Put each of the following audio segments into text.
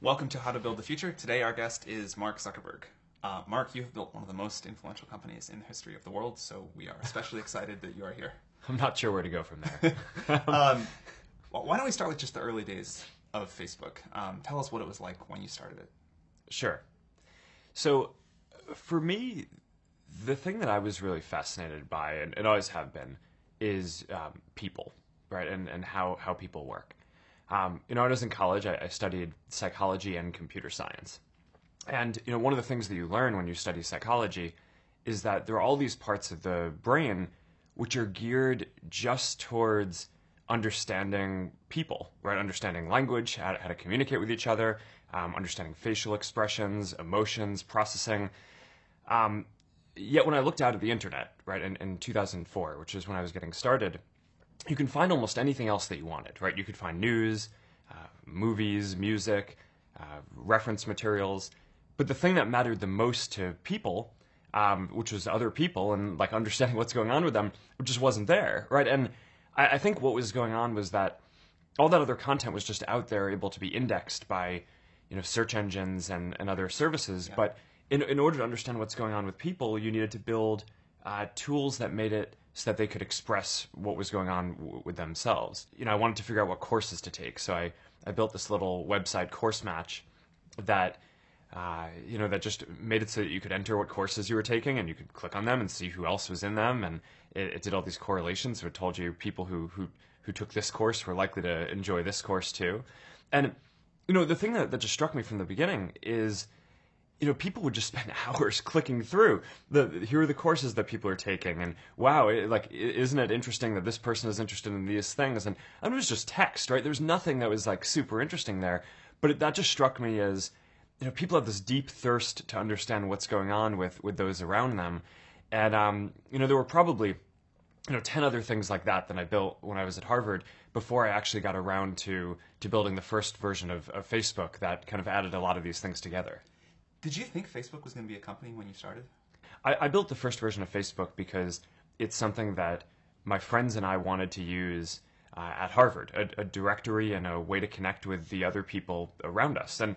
Welcome to How to Build the Future. Today our guest is Mark Zuckerberg. Mark, you have built one of the most influential companies in the history of the world, so we are especially excited that you are here. I'm not sure where to go from there. Why don't we start with just the early days of Facebook? Tell us what it was like when you started it. Sure. So, for me, the thing that I was really fascinated by, and always have been, is people, right, and how people work. When I was in college, I studied psychology and computer science. And, one of the things that you learn when you study psychology is that there are all these parts of the brain which are geared just towards understanding people, right? Understanding language, how to communicate with each other, understanding facial expressions, emotions, processing. Yet when I looked out at the internet, right, in 2004, which is when I was getting started, you can find almost anything else that you wanted, right? You could find news, movies, music, reference materials. But the thing that mattered the most to people, which was other people and like understanding what's going on with them, just wasn't there, right? And I think what was going on was that all that other content was just out there, able to be indexed by, search engines and other services. Yeah. But in order to understand what's going on with people, you needed to build tools that made it so that they could express what was going on with themselves. I wanted to figure out what courses to take, so I built this little website, Course Match, that that just made it so that you could enter what courses you were taking, and you could click on them and see who else was in them, and it did all these correlations. So it told you people who took this course were likely to enjoy this course too. And the thing that just struck me from the beginning is, people would just spend hours clicking through here are the courses that people are taking, and wow, isn't it interesting that this person is interested in these things? And it was just text, right? There's nothing that was like super interesting there, but that just struck me as, people have this deep thirst to understand what's going on with those around them. And, there were probably, 10 other things like that I built when I was at Harvard before I actually got around to building the first version of Facebook that kind of added a lot of these things together. Did you think Facebook was going to be a company when you started? I built the first version of Facebook because it's something that my friends and I wanted to use at Harvard, a directory and a way to connect with the other people around us. And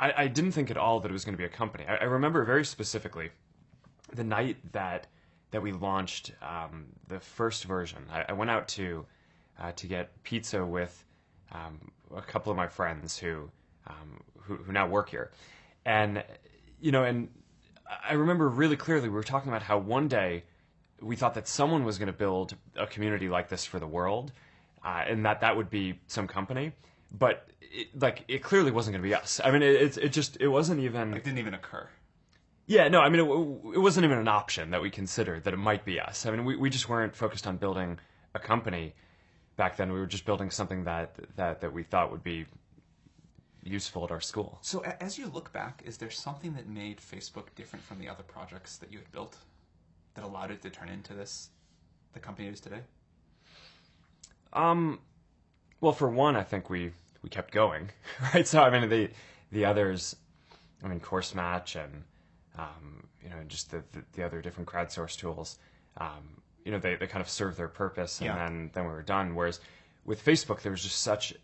I didn't think at all that it was going to be a company. I remember very specifically the night that we launched the first version. I went out to get pizza with a couple of my friends who now work here, and and I remember really clearly we were talking about how one day we thought that someone was going to build a community like this for the world, and that would be some company, but it clearly wasn't going to be us. I mean, it wasn't even. It didn't even occur. Yeah, no, I mean, it wasn't even an option that we considered that it might be us. I mean, we just weren't focused on building a company back then. We were just building something that we thought would be useful at our school. So as you look back, is there something that made Facebook different from the other projects that you had built that allowed it to turn into the company it is today? Well, for one, I think we kept going, right? So, I mean, the others, I mean, Course Match and, just the other different crowdsource tools, they kind of served their purpose, and then we were done. Whereas with Facebook, there was just such,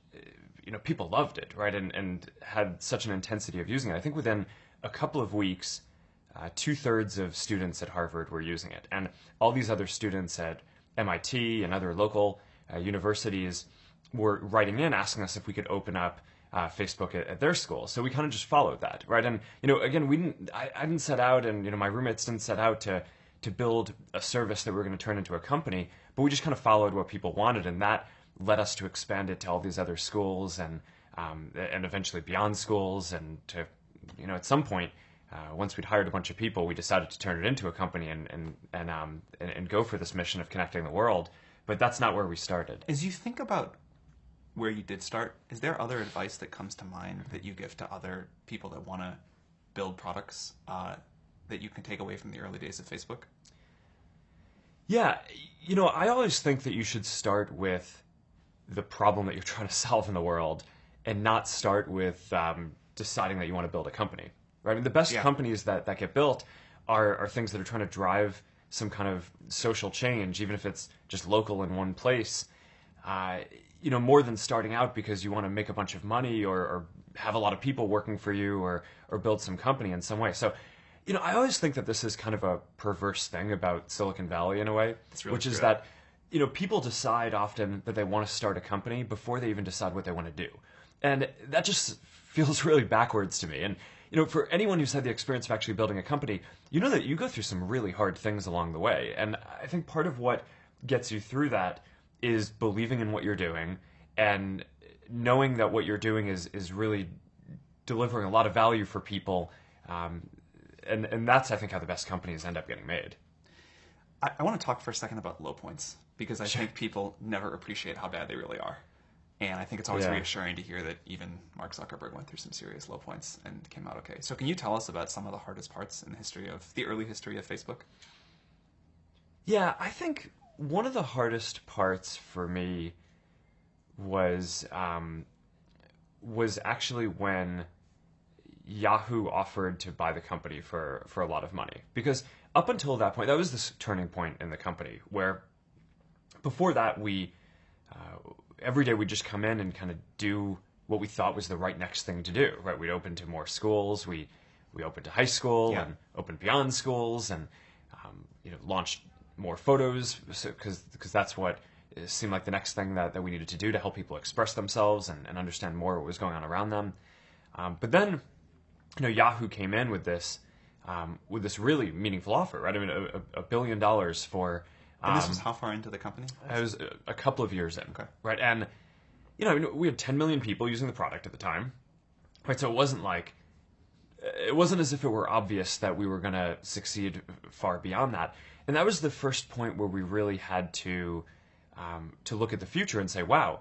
people loved it, right? And had such an intensity of using it. I think within a couple of weeks, 2/3 of students at Harvard were using it. And all these other students at MIT and other local universities were writing in asking us if we could open up Facebook at their school. So we kind of just followed that, right? And, again, I didn't set out, and, my roommates didn't set out to build a service that we were going to turn into a company, but we just kind of followed what people wanted, and that led us to expand it to all these other schools and eventually beyond schools. And to, at some point, once we'd hired a bunch of people, we decided to turn it into a company and go for this mission of connecting the world. But that's not where we started. As you think about where you did start, is there other advice that comes to mind that you give to other people that want to build products that you can take away from the early days of Facebook? Yeah, I always think that you should start with the problem that you're trying to solve in the world and not start with deciding that you want to build a company, right? I mean, the best companies that get built are things that are trying to drive some kind of social change, even if it's just local in one place. More than starting out because you want to make a bunch of money or have a lot of people working for you or build some company in some way. So, I always think that this is kind of a perverse thing about Silicon Valley in a way, really which is true. that, people decide often that they want to start a company before they even decide what they want to do. And that just feels really backwards to me. And, for anyone who's had the experience of actually building a company, you know that you go through some really hard things along the way. And I think part of what gets you through that is believing in what you're doing and knowing that what you're doing is really delivering a lot of value for people. And that's, I think, how the best companies end up getting made. I want to talk for a second about low points, because I think people never appreciate how bad they really are. And I think it's always reassuring to hear that even Mark Zuckerberg went through some serious low points and came out okay. So can you tell us about some of the hardest parts in the early history of Facebook? Yeah, I think one of the hardest parts for me was actually when Yahoo offered to buy the company for a lot of money. Because up until that point, that was this turning point in the company where before that every day we'd just come in and kind of do what we thought was the right next thing to do, right? We'd open to more schools, we opened to high school and opened beyond schools and launched more photos because that's what seemed like the next thing that we needed to do to help people express themselves and understand more what was going on around them. But then, Yahoo came in with this really meaningful offer, right? I mean, $1 billion for. And this was how far into the company? I was a couple of years in, okay. Right? And we had 10 million people using the product at the time, right? So it wasn't as if it were obvious that we were going to succeed far beyond that. And that was the first point where we really had to look at the future and say, wow,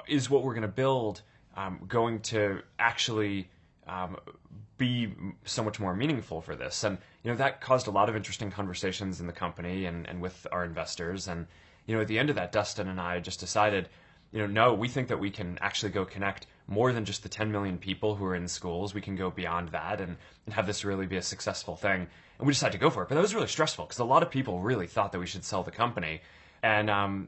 is what we're going to build going to actually be so much more meaningful for this? And that caused a lot of interesting conversations in the company and with our investors. And at the end of that, Dustin and I just decided, no, we think that we can actually go connect more than just the 10 million people who are in schools. We can go beyond that and have this really be a successful thing. And we decided to go for it. But that was really stressful because a lot of people really thought that we should sell the company. And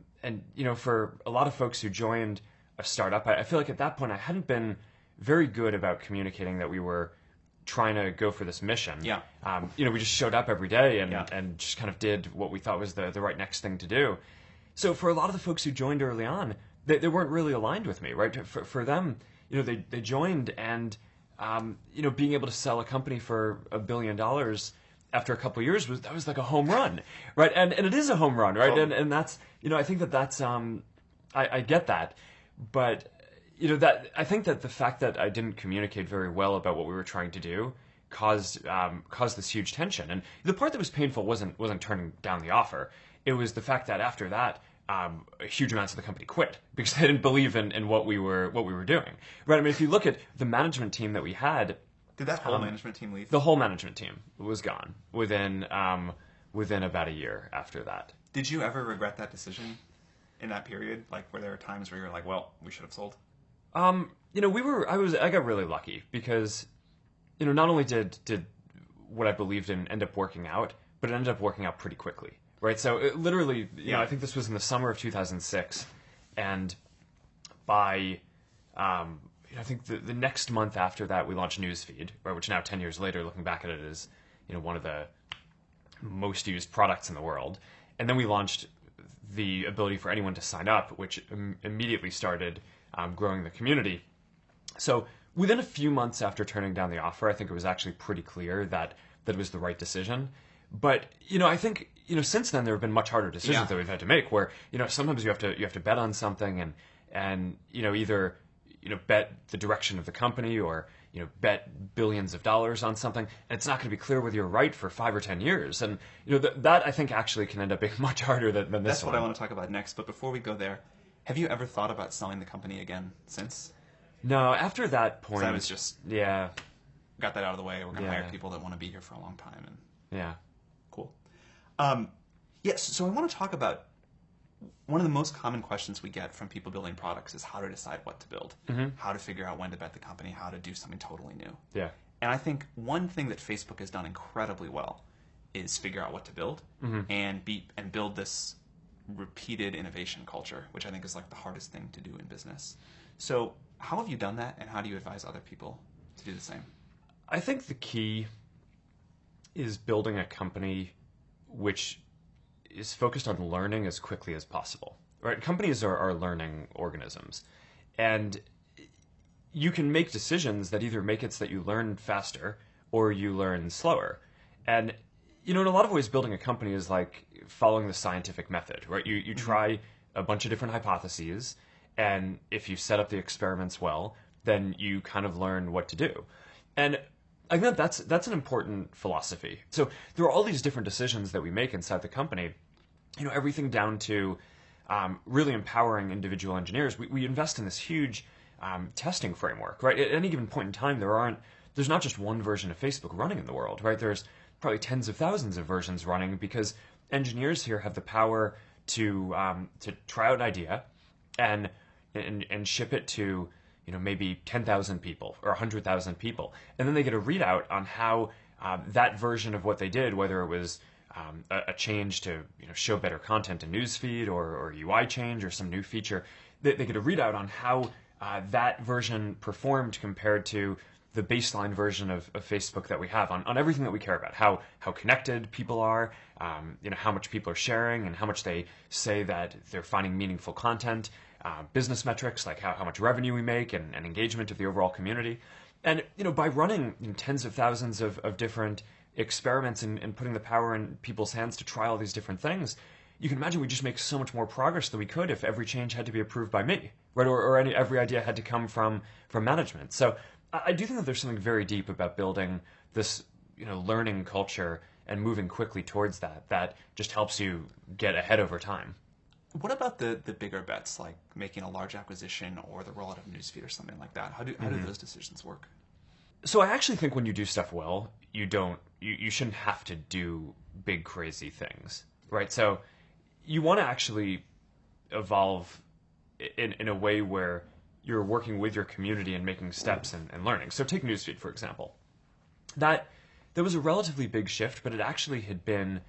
for a lot of folks who joined a startup, I feel like at that point I hadn't been very good about communicating that we were trying to go for this mission. Yeah. We just showed up every day and just kind of did what we thought was the right next thing to do. So for a lot of the folks who joined early on, they weren't really aligned with me, right? For them, they joined and, being able to sell a company for $1 billion after a couple of years that was like a home run, right? And it is a home run, right? Totally. And that's, I think that's, I get that, but that I think that the fact that I didn't communicate very well about what we were trying to do caused this huge tension. And the part that was painful wasn't turning down the offer. It was the fact that after that, huge amounts of the company quit because they didn't believe in what we were doing. Right? I mean, if you look at the management team that we had, did that whole management team leave? The whole management team was gone within about a year after that. Did you ever regret that decision in that period? Like, were there times where you were like, well, we should have sold? I got really lucky because, not only did what I believed in end up working out, but it ended up working out pretty quickly, right? So it literally, I think this was in the summer of 2006, and by, I think the next month after that, we launched Newsfeed, right? Which now 10 years later, looking back at it, is, one of the most used products in the world. And then we launched the ability for anyone to sign up, which immediately started growing the community. So within a few months after turning down the offer, I think it was actually pretty clear that it was the right decision. But I think since then there have been much harder decisions that we've had to make. Where sometimes you have to bet on something and either bet the direction of the company or bet billions of dollars on something, and it's not going to be clear whether you're right for 5 or 10 years. And that I think actually can end up being much harder than this. That's what I want to talk about next. But before we go there, have you ever thought about selling the company again since? No, after that point, I was just got that out of the way. We're going to hire people that want to be here for a long time. And cool. So I want to talk about one of the most common questions we get from people building products is how to decide what to build, how to figure out when to bet the company, how to do something totally new. Yeah. And I think one thing that Facebook has done incredibly well is figure out what to build and build this repeated innovation culture, which I think is like the hardest thing to do in business. So How have you done that, and how do you advise other people to do the same? I think the key is building a company which is focused on learning as quickly as possible. Right? Companies are learning organisms, and you can make decisions that either make it so that you learn faster or you learn slower. And in a lot of ways, building a company is like following the scientific method, right? You try a bunch of different hypotheses, and if you set up the experiments well, then you kind of learn what to do. And I think that's an important philosophy. So there are all these different decisions that we make inside the company, everything down to really empowering individual engineers. We invest in this huge testing framework, right? At any given point in time, there's not just one version of Facebook running in the world, right? There's probably tens of thousands of versions running because engineers here have the power to try out an idea and ship it to maybe 10,000 people or 100,000 people, and then they get a readout on how that version of what they did, whether it was a change to show better content in newsfeed or UI change or some new feature, they get a readout on how that version performed compared to the baseline version of Facebook that we have on everything that we care about, how connected people are, how much people are sharing and how much they say that they're finding meaningful content, business metrics like how much revenue we make and engagement of the overall community. And by running tens of thousands of different experiments and putting the power in people's hands to try all these different things, you can imagine we just make so much more progress than we could if every change had to be approved by me, right? Or every idea had to come from management. So I do think that there's something very deep about building this learning culture and moving quickly towards that just helps you get ahead over time. What about the bigger bets, like making a large acquisition or the rollout of newsfeed or something like that? How do those decisions work? So I actually think when you do stuff well, you shouldn't have to do big crazy things, right? So you want to actually evolve in a way where you're working with your community and making steps and learning. So take newsfeed, for example. That was a relatively big shift, but it actually had been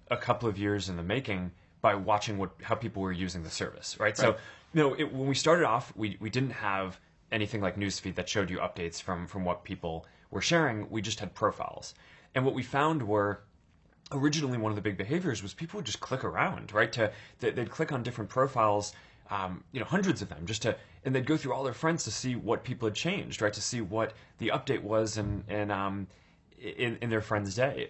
a couple of years in the making by watching how people were using the service, right? So when we started off, we didn't have anything like newsfeed that showed you updates from what people were sharing. We just had profiles. And what we found were originally one of the big behaviors was people would just click around, right? They'd click on different profiles, hundreds of them, and they'd go through all their friends to see what people had changed, right? To see what the update was in their friend's day.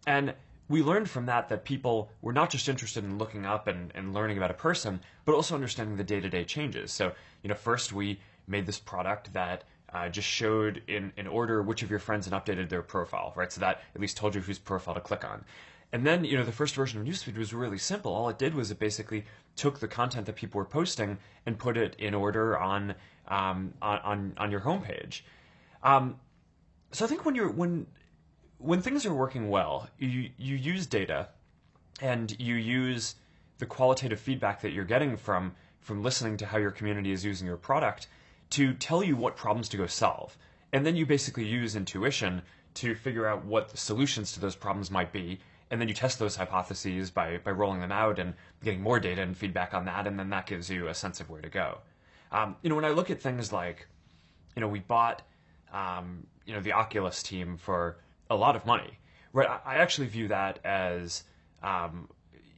And we learned from that people were not just interested in looking up and learning about a person, but also understanding the day-to-day changes. So, first we made this product that just showed in order which of your friends had updated their profile, right? So that at least told you whose profile to click on. And then, the first version of newsfeed was really simple. All it did was it basically took the content that people were posting and put it in order on your homepage. So I think when things are working well, you use data and you use the qualitative feedback that you're getting from listening to how your community is using your product to tell you what problems to go solve. And then you basically use intuition to figure out what the solutions to those problems might be. And then you test those hypotheses by rolling them out and getting more data and feedback on that. And then that gives you a sense of where to go. When I look at things like, we bought, the Oculus team for a lot of money, right? I actually view that as,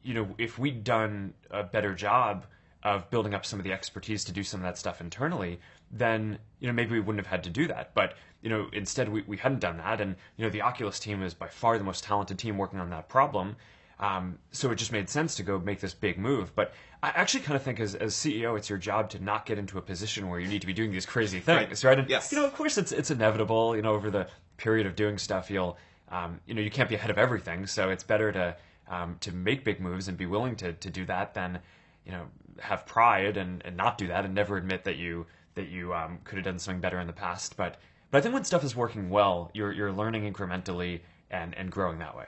if we'd done a better job of building up some of the expertise to do some of that stuff internally, then, maybe we wouldn't have had to do that. But, instead we hadn't done that. And, the Oculus team is by far the most talented team working on that problem. So it just made sense to go make this big move. But I actually kind of think as CEO, it's your job to not get into a position where you need to be doing these crazy things, right? And, yes. Of course it's inevitable, over the period of doing stuff, you can't be ahead of everything. So it's better to make big moves and be willing to do that than, have pride and not do that and never admit that you could have done something better in the past. But I think when stuff is working well, you're learning incrementally and growing that way.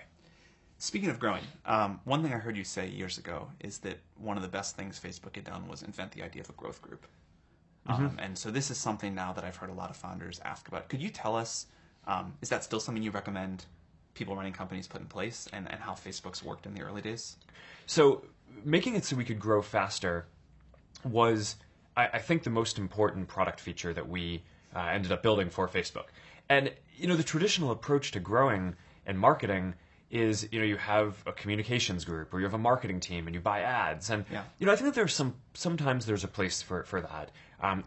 Speaking of growing, one thing I heard you say years ago is that one of the best things Facebook had done was invent the idea of a growth group. And so this is something now that I've heard a lot of founders ask about. Could you tell us, is that still something you recommend people running companies put in place and how Facebook's worked in the early days? So making it so we could grow faster was I think the most important product feature that we ended up building for Facebook. And, the traditional approach to growing and marketing is, you have a communications group or you have a marketing team and you buy ads. And, I think that there's sometimes there's a place for that,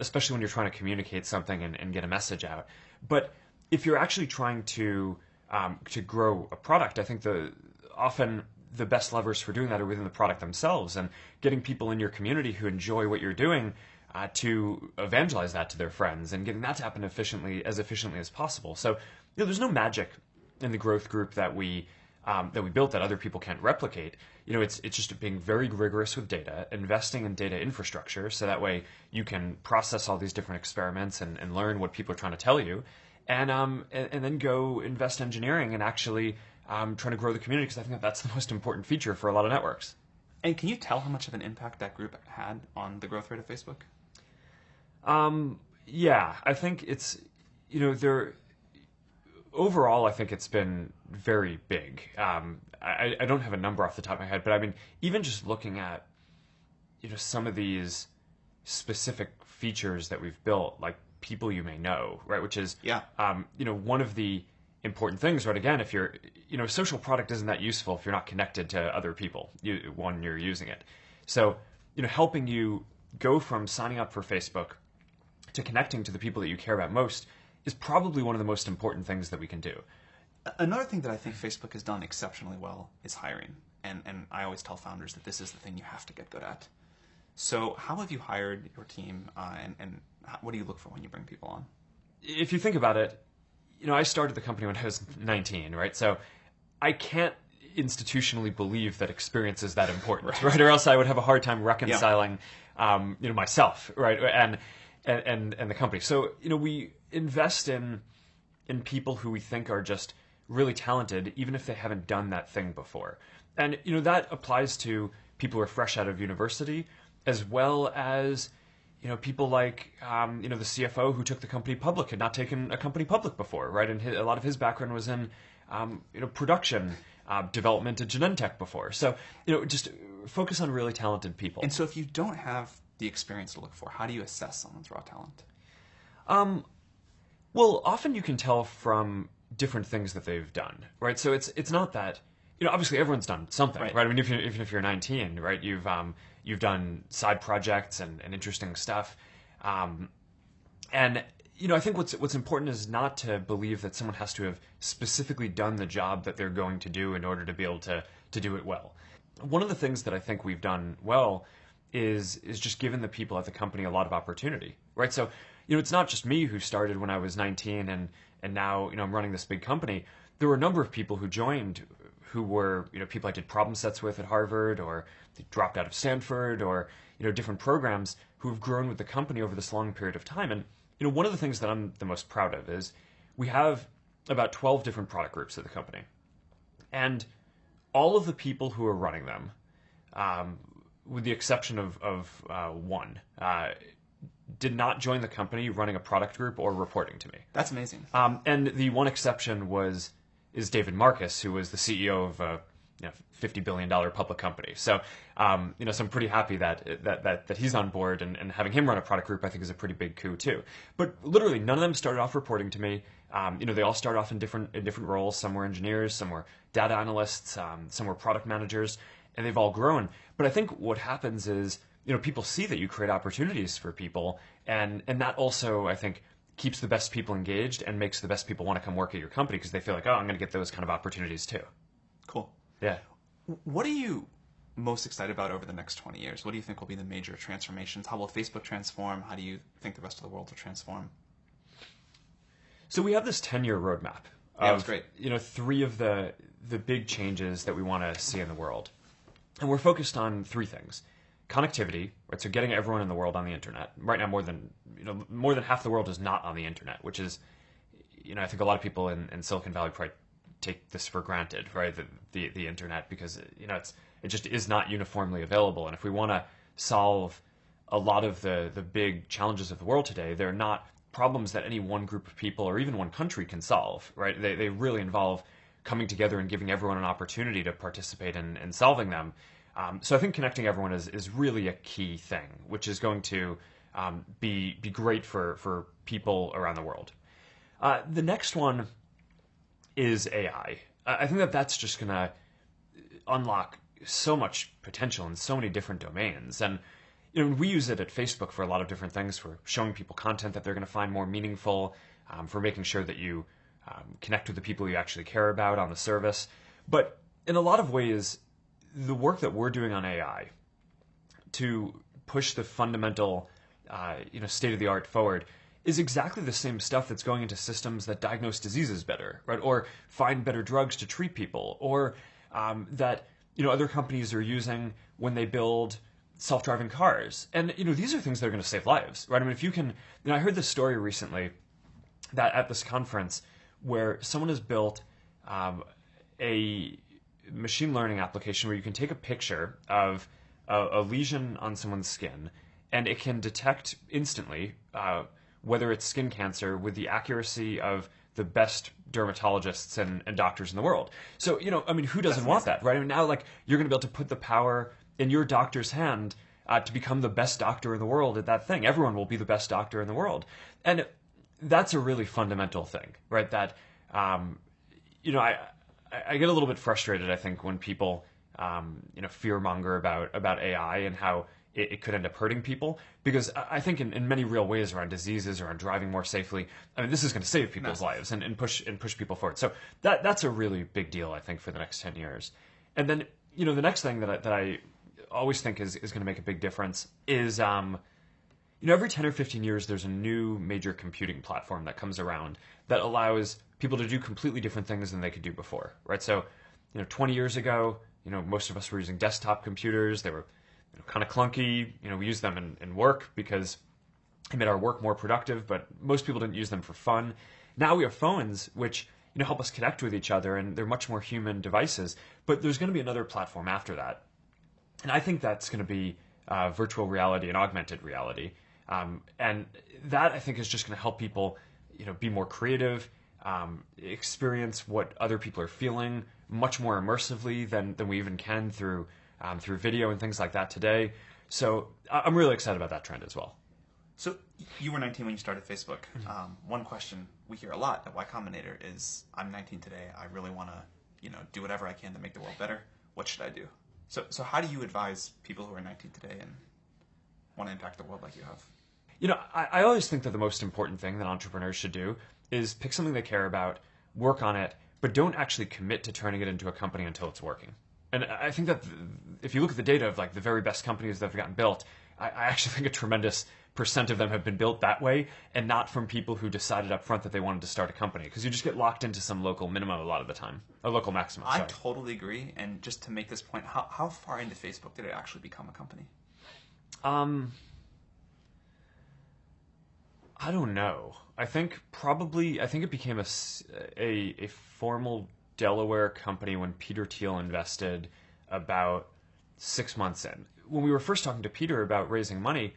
especially when you're trying to communicate something and get a message out. But if you're actually trying to grow a product, I think often the best levers for doing that are within the product themselves and getting people in your community who enjoy what you're doing to evangelize that to their friends and getting that to happen efficiently as possible. So, there's no magic in the growth group that we built that other people can't replicate. It's just being very rigorous with data, investing in data infrastructure, so that way you can process all these different experiments and learn what people are trying to tell you, and then go invest engineering and actually trying to grow the community, because I think that's the most important feature for a lot of networks. And can you tell how much of an impact that group had on the growth rate of Facebook? Yeah, I think it's, overall, I think it's been very big. I don't have a number off the top of my head, but I mean, even just looking at, some of these specific features that we've built, like people you may know, right? Which is, one of the important things, right? Again, if you're, a social product isn't that useful if you're not connected to other people when you're using it. So, helping you go from signing up for Facebook to connecting to the people that you care about most is probably one of the most important things that we can do. Another thing that I think Facebook has done exceptionally well is hiring. And I always tell founders that this is the thing you have to get good at. So how have you hired your team, and what do you look for when you bring people on? If you think about it, I started the company when I was 19, right? So I can't institutionally believe that experience is that important, right? Or else I would have a hard time reconciling, myself, right? And the company. So, we invest in people who we think are just really talented, even if they haven't done that thing before. And, that applies to people who are fresh out of university, as well as, people like, the CFO who took the company public, had not taken a company public before, right? And a lot of his background was in, production, development at Genentech before. So, just focus on really talented people. And so if you don't have the experience to look for, how do you assess someone's raw talent? Well, often you can tell from different things that they've done, right? So it's not that, obviously everyone's done something, right? I mean, even if you're 19, right, you've done side projects and interesting stuff, and I think what's important is not to believe that someone has to have specifically done the job that they're going to do in order to be able to do it well. One of the things that I think we've done well is just given the people at the company a lot of opportunity, right? So, it's not just me who started when I was 19 and now, I'm running this big company. There were a number of people who joined who were, people I did problem sets with at Harvard, or they dropped out of Stanford, or, different programs who have grown with the company over this long period of time. And, one of the things that I'm the most proud of is we have about 12 different product groups at the company. And all of the people who are running them, with the exception of one, did not join the company running a product group or reporting to me. That's amazing. And the one exception is David Marcus, who was the CEO of a $50 billion public company. So, so I'm pretty happy that he's on board, and having him run a product group, I think, is a pretty big coup too. But literally, none of them started off reporting to me. They all started off in different roles. Some were engineers, some were data analysts, some were product managers, and they've all grown. But I think what happens is, people see that you create opportunities for people, and that also, I think, keeps the best people engaged and makes the best people want to come work at your company, because they feel like, oh, I'm going to get those kind of opportunities too. Cool. Yeah. What are you most excited about over the next 20 years? What do you think will be the major transformations? How will Facebook transform? How do you think the rest of the world will transform? So we have this 10-year roadmap. Yeah, that's great. 3 of the big changes that we want to see in the world. And we're focused on 3 things. Connectivity, right? So getting everyone in the world on the internet. Right now, more than half the world is not on the internet, which is, I think a lot of people in Silicon Valley probably take this for granted, right? The internet, because it just is not uniformly available. And if we want to solve a lot of the big challenges of the world today, they're not problems that any one group of people or even one country can solve, right? They really involve coming together and giving everyone an opportunity to participate in solving them. So I think connecting everyone is really a key thing, which is going to be great for people around the world. The next one is AI. I think that's just going to unlock so much potential in so many different domains. And we use it at Facebook for a lot of different things, for showing people content that they're going to find more meaningful, for making sure that you connect with the people you actually care about on the service. But in a lot of ways, the work that we're doing on AI to push the fundamental state-of-the-art forward is exactly the same stuff that's going into systems that diagnose diseases better, right? Or find better drugs to treat people, or that other companies are using when they build self-driving cars. And these are things that are going to save lives, right? I mean, if you can, I heard this story recently that at this conference where someone has built a machine learning application where you can take a picture of a lesion on someone's skin, and it can detect instantly whether it's skin cancer with the accuracy of the best dermatologists and doctors in the world. So, who doesn't want that, right? I mean, now, you're going to be able to put the power in your doctor's hand to become the best doctor in the world at that thing. Everyone will be the best doctor in the world. And that's a really fundamental thing, right? That, I get a little bit frustrated, I think, when people, fear-monger about AI and how it could end up hurting people, because I think in many real ways around diseases, around driving more safely, this is going to save people's lives and push people forward. So that's a really big deal, I think, for the next 10 years. And then, the next thing that I always think is going to make a big difference is, every 10 or 15 years, there's a new major computing platform that comes around that allows people to do completely different things than they could do before, right? So, 20 years ago, most of us were using desktop computers. They were kind of clunky. We used them in work because it made our work more productive, but most people didn't use them for fun. Now we have phones which help us connect with each other, and they're much more human devices. But there's going to be another platform after that, and I think that's going to be virtual reality and augmented reality. And that, I think, is just going to help people be more creative, experience what other people are feeling much more immersively than we even can through video and things like that today. So I'm really excited about that trend as well. So you were 19 when you started Facebook. Mm-hmm. One question we hear a lot at Y Combinator is, I'm 19 today. I really want to, do whatever I can to make the world better. What should I do? So how do you advise people who are 19 today and want to impact the world like you have? I always think that the most important thing that entrepreneurs should do is pick something they care about, work on it, but don't actually commit to turning it into a company until it's working. And I think that if you look at the data of the very best companies that have gotten built, I actually think a tremendous percent of them have been built that way, and not from people who decided up front that they wanted to start a company, because you just get locked into some local minimum a lot of the time, a local maximum. I totally agree. And just to make this point, how far into Facebook did it actually become a company? I don't know. I think it became a formal Delaware company when Peter Thiel invested about 6 months in. When we were first talking to Peter about raising money,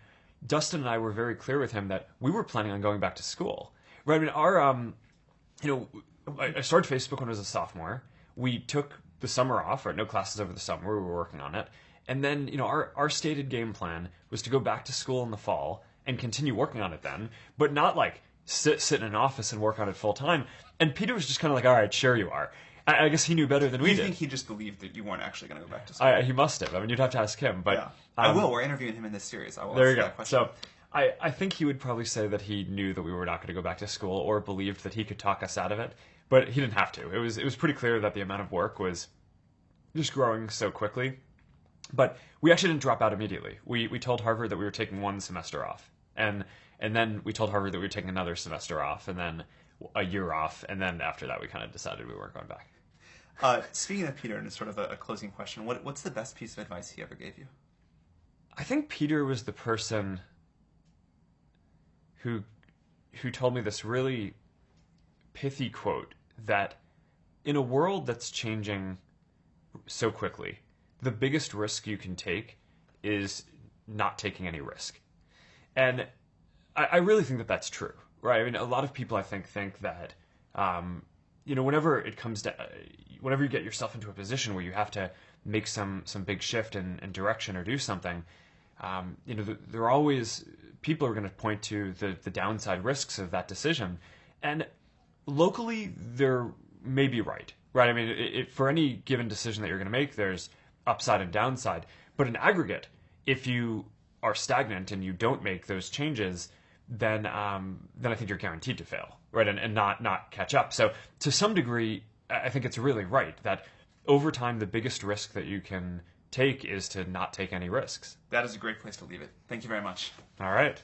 Dustin and I were very clear with him that we were planning on going back to school. Right? I mean, I started Facebook when I was a sophomore. We took the summer off, right? No classes over the summer. We were working on it. And then, our stated game plan was to go back to school in the fall and continue working on it then, but not sit in an office and work on it full time. And Peter was just kind of all right, sure you are. I guess he knew better than we did. You think he just believed that you weren't actually going to go back to school? He must have. I mean, you'd have to ask him. But yeah. I will. We're interviewing him in this series. I will there ask you go. That question. So I think he would probably say that he knew that we were not going to go back to school, or believed that he could talk us out of it. But he didn't have to. It was pretty clear that the amount of work was just growing so quickly. But we actually didn't drop out immediately. We told Harvard that we were taking one semester off. And then we told Harvard that we were taking another semester off, and then a year off. And then after that, we kind of decided we weren't going back. Speaking of Peter, and sort of a closing question, what's the best piece of advice he ever gave you? I think Peter was the person who told me this really pithy quote that in a world that's changing so quickly, the biggest risk you can take is not taking any risk. And I really think that that's true, right? I mean, a lot of people, I think that, whenever you get yourself into a position where you have to make some big shift in direction or do something, there are always people are going to point to the downside risks of that decision, and locally they're maybe right. I mean, for any given decision that you're going to make, there's upside and downside. But in aggregate, if you are stagnant and you don't make those changes, then I think you're guaranteed to fail, right? And not catch up. So to some degree, I think it's really right that over time, the biggest risk that you can take is to not take any risks. That is a great place to leave it. Thank you very much. All right.